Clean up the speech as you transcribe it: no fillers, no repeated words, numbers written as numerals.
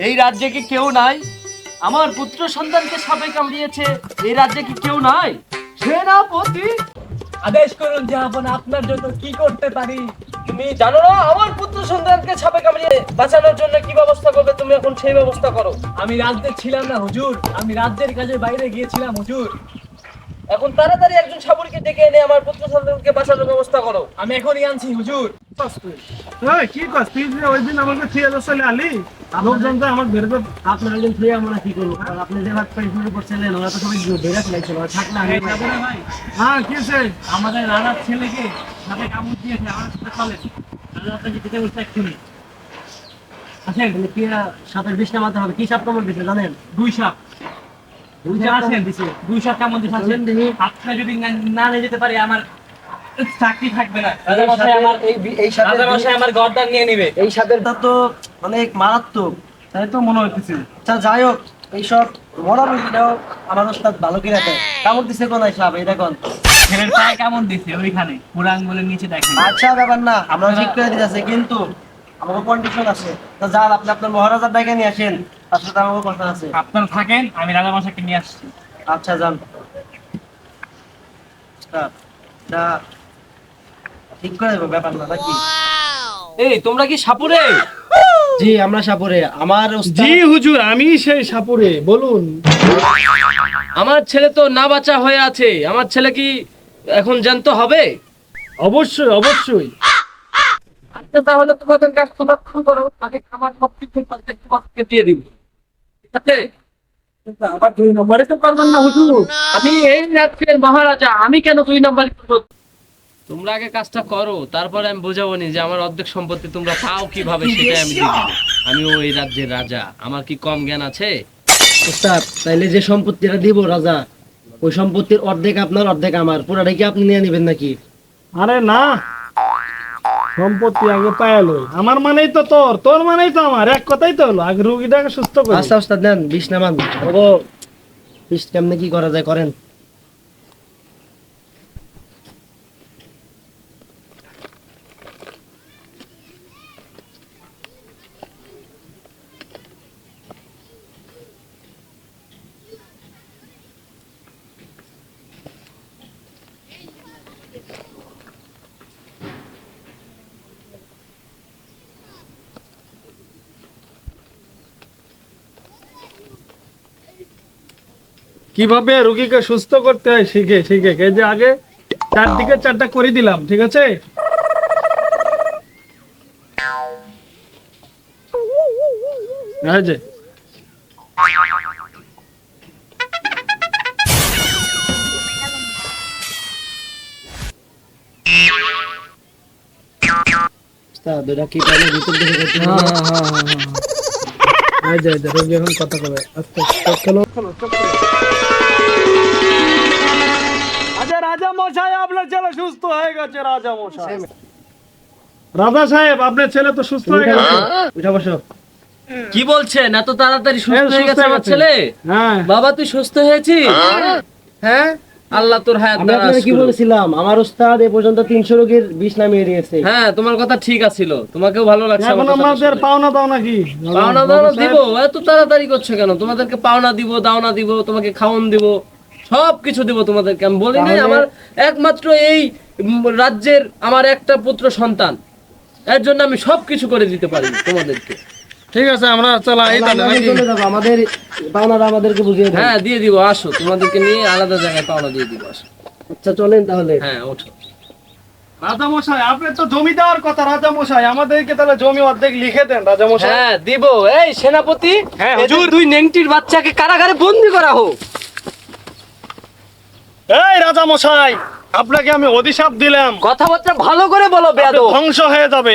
এই রাজ্যে কি কেউ নাই? আমার পুত্র সন্তানকে সাপে কামড়িয়েছে, এই রাজ্যে কি কেউ নাই? সেনাপতি, আদেশ করুন জাহাপনা, আপনার জন্য কি করতে পারি? তুমি জানো না আমার পুত্র সন্তানকে সাপে কামড়িয়ে বাঁচানোর জন্য কি ব্যবস্থা করবে? তুমি এখন সেই ব্যবস্থা করো। আমি রাজ্যে ছিলাম না হুজুর, আমি রাজ্যের কাজে বাইরে গিয়েছিলাম হুজুর। এখন তাড়াতাড়ি একজন সাপুরকে ডেকে এনে আমার পুত্র সন্তানকে বাঁচানোর ব্যবস্থা করো। আমি এখনই আনছি হুজুর। কি কস তুই যে ওই দিন আমাকে থিয়ে চলে আলি লোকজন তো আমার বের করে আপনার একজন থুয়ে আমরা কি করবো? কারণ আপনি যে ভাত পাই শুরু করছিলেন ওরা তো সবাই বেড়ে ফেলাইছিল, থাকলে আমি ভাই, হ্যাঁ কি সে আমাদের রানার ছেলেকে সাথে কামড় দিয়েছে, আমার সাথে চলে। আমি আপনাকে দিতে বলছি এক্ষুনি। আসেন কি সাপের বিষটা মারতে হবে। কি সাপ কামড় দিছে জানেন? 2 সাপ। দুই বুঝে সাপ আসেন, কামড় দিছে। 2 সাপ কামড় দিয়েছে। চলেন দেখি। আপনি যদি না নিয়ে যেতে পারি আমার চাকরি থাকবে না। এই রাজামশাই আমার সাপের রাজামশাই আমার গর্দান নিয়ে নেবে। এই সাপের দাঁত তো অনেক মারাত্মক। তাই তো মনে হচ্ছে। আচ্ছা যাই হোক, এইসব মরা মুরগিটাও আমার ওস্তাদ ভালো কিনা দেয়। কামড় দিছে কোন সাপ এই দেখুন। ছেলের পায়ে কেমন দিছে ওইখানে পুরো আঙ্গুলের নিচে দেখেন। আচ্ছা ব্যাপার না, আমরা ঠিক করে দিতেছে, কিন্তু আমার কন্ডিশন আছে। তো যান আপনি আপনার মহারাজার ডাকে নিয়ে আসেন, তার সাথে আমার কথা আছে। আপনারা থাকেন, আমি রাজামশাইকে নিয়ে আসছি। আচ্ছা যান। আচ্ছা, ঠিক করে দেবো, ব্যাপার না নাকি? এই তোমরা কি সাপুরে? জি আমরা সাপুরে। আমার জি হুজুর, আমি সেই সাপুরে, বলুন। আমার ছেলে তো না বাঁচা হয়ে আছে, আমার ছেলে কি এখন জ্যান্ত হবে? অবশ্যই অবশ্যই। আচ্ছা তাহলে তোমাদের কাজ তোমরা শুরু করো, তাকে খাবার সব কিছু তোমাকে দিয়ে দিব, ঠিক আছে? আবার 2 নম্বরে তো পারবেন না হুজুর, আমি এই রাজ্যের মহারাজা, আমি কেন 2 নম্বরে করবো? তোমরা আগে কাজটা করো, তারপরে আমি বোঝাবো নি যে আমার অর্ধেক সম্পত্তি তোমরা পাও কিভাবে, সেটাই আমি দিয়ে দিব। আমিও এই রাজ্যের রাজা, আমার কি কম জ্ঞান আছে? উস্তাদ, তাইলে যে সম্পত্তিটা দিব রাজা, ওই সম্পত্তির অর্ধেক আপনার অর্ধেক আমার, পুরাটাই কি আপনি নিয়ে নেবেন নাকি? আরে না, সম্পত্তি আগে পায়ালো, আমার মানেই তো তোর, তোর মানেই তো আমার, এক কথাই তো হলো। আগে রুগীটাকে সুস্থ করো। আচ্ছা উস্তাদ নেন, বিষ নামান। ও বিষ কেমনে কি করা যায় করেন। কিভাবে রুগীকে সুস্থ করতে হয় শিখে শিখে, এই যে আগে 4 দিকে 4টা করে দিলাম, ঠিক আছে? এই যে উস্তাদ ওটা কি পাইলে ভিতর দিকে করতে হ্যাঁ হবে? হ্যাঁ হ্যাঁ হ্যাঁ। এই যে রোগী এখন কথা কবে, আস্তে আস্তে চলো চলো চলো। আচ্ছা রাজা মশাই, আপনার ছেলে সুস্থ হয়ে গেছে। রাজা মশাই, রাজা সাহেব, আপনার ছেলে তো সুস্থ হয়ে গেছে। উঠা বসো। কি বলছেন? এত তাড়াতাড়ি সুস্থ হ্যাঁ, হয়ে সুস্থ গেছে হয়ে আমার গেছে। ছেলে? হ্যাঁ বাবা তুই সুস্থ হয়েছিস? হ্যাঁ, আল্লাহ তোর হায়াত আমি দারাজ আপনাকে কি করুক। বলেছিলাম, আমার ওস্তাদ এ পর্যন্ত 300 রোগীর বিষ নামিয়ে দিয়েছে। হ্যাঁ তোমার কথা ঠিক আছিল, তোমাকেও ভালো লাগছে এখন আমার কথা আমাদের শুনে। পাওনা দাও নাকি? পাওনা দাওনা দিব, এত তাড়াতাড়ি করছো কেন? তোমাদেরকে পাওনা দিব, দাওনা দিব, তোমাকে খাওন দিব, সবকিছু দিব তোমাদেরকে। আমি বলি নাই তাহলে- আমার একমাত্র এই রাজ্যের আমার একটা পুত্র সন্তান, এর জন্য আমি সবকিছু করে দিতে পারি তোমাদেরকে। ঠিক আছে, আমরা চলা এই তাহলে আমরা নাকি? চলে যাবো, আমাদের পাওনাটা আমাদেরকে বুঝিয়ে দেন। হ্যাঁ দিয়ে দিব, আসো তোমাদেরকে নিয়ে আলাদা জায়গায় পাওনা দিয়ে দিব, আসো। আচ্ছা চলেন তাহলে। হ্যাঁ ওঠো। রাজা মশাই, আপনি তো জমি দেওয়ার কথা। রাজা মশাই, আমাদেরকে তাহলে জমি অর্ধেক লিখে দেন রাজা মশাই। হ্যাঁ দিব। এই সেনাপতি, হ্যাঁ, এদের হুজুর। 2 নেংটির বাচ্চাকে কারাগারে বন্দি করা হোক। এই রাজা মশাই, আপনাকে আমি অভিশাপ দিলাম, কথাবার্তা ভালো করে বলো বেয়াদব। ধ্বংস হয়ে যাবে।